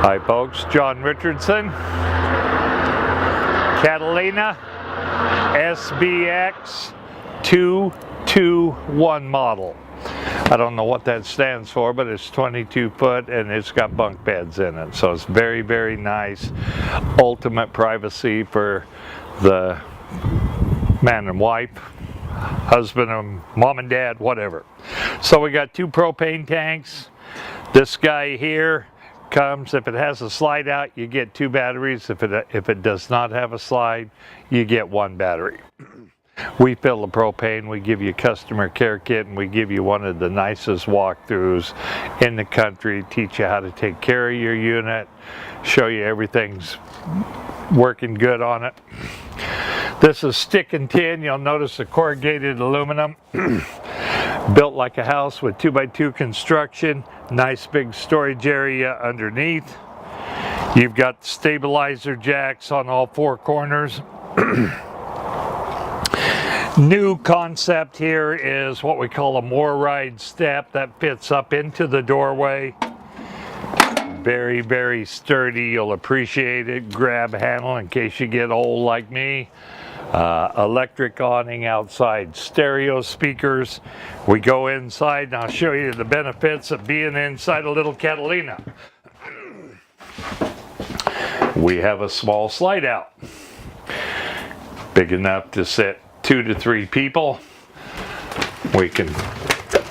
Hi folks, John Richardson, Catalina SBX 221 model. I don't know what that stands for, but it's 22 foot and it's got bunk beds in it. So it's very, very nice. Ultimate privacy for the man and wife, husband and mom and dad, whatever. So we got 2 propane tanks. This guy here comes, if it has a slide out, you get 2 batteries. If it does not have a slide, you get 1 battery. We fill the propane, we give you a customer care kit, and we give you one of the nicest walkthroughs in the country, teach you how to take care of your unit, show you everything's working good on it. This is stick and tin. You'll notice the corrugated aluminum. Built like a house with 2x2 construction. Nice big storage area underneath. You've got stabilizer jacks on all 4 corners. New concept here is what we call a more ride step that fits up into the doorway. Very, very sturdy. You'll appreciate it. Grab handle in case you get old like me. Electric awning outside, stereo speakers. We go inside and I'll show you the benefits of being inside a little Catalina. We have a small slide out, big enough to sit 2 to 3 people. We can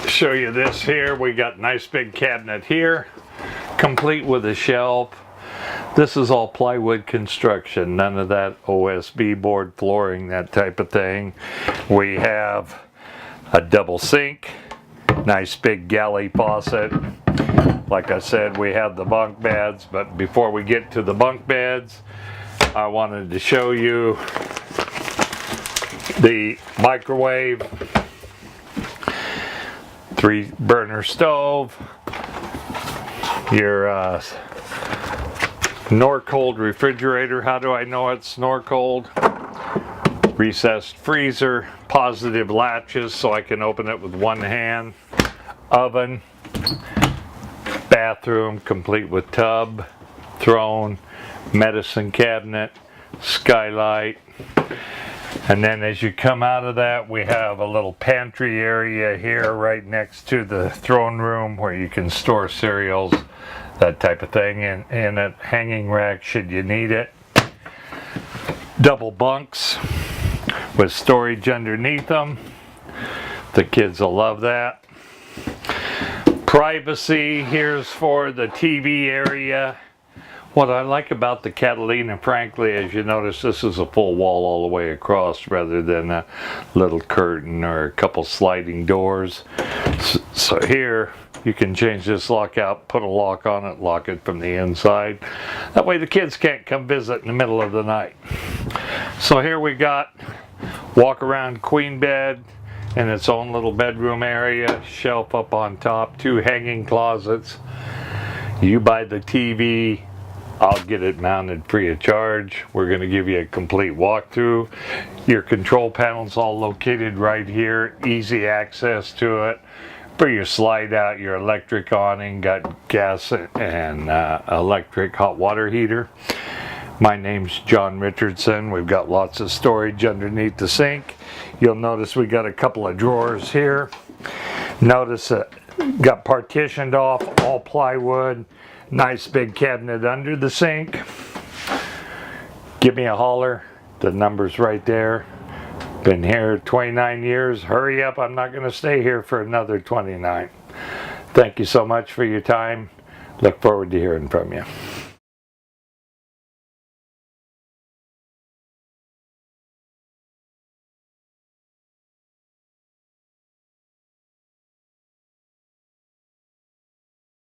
show you this here. We got a nice big cabinet here, complete with a shelf. This is all plywood construction, none of that OSB board flooring, that type of thing. We have a double sink, nice big galley faucet. Like I said, we have the bunk beds, but before we get to the bunk beds, I wanted to show you the microwave, 3-burner stove, your Norcold refrigerator. How do I know it's Norcold? Recessed freezer, positive latches so I can open it with 1 hand. Oven, bathroom complete with tub, throne, medicine cabinet, skylight. And then as you come out of that, we have a little pantry area here right next to the throne room where you can store cereals, that type of thing, and a hanging rack should you need it. Double bunks with storage underneath them. The kids will love that. Privacy, here's for the TV area. What I like about the Catalina, frankly, as you notice, this is a full wall all the way across rather than a little curtain or a couple sliding doors. So here, you can change this lock out, put a lock on it, lock it from the inside. That way the kids can't come visit in the middle of the night. So here we got walk around queen bed in its own little bedroom area, shelf up on top, 2 hanging closets. You buy the TV, I'll get it mounted free of charge. We're going to give you a complete walkthrough. Your control panel's all located right here, easy access to it. For your slide out, your electric awning, got gas and electric hot water heater. My name's John Richardson. We've got lots of storage underneath the sink. You'll notice we got a couple of drawers here. Notice got partitioned off, all plywood. Nice big cabinet under the sink. Give me a holler. The number's right there. Been here 29 years. Hurry up, I'm not going to stay here for another 29. Thank you so much for your time. Look forward to hearing from you.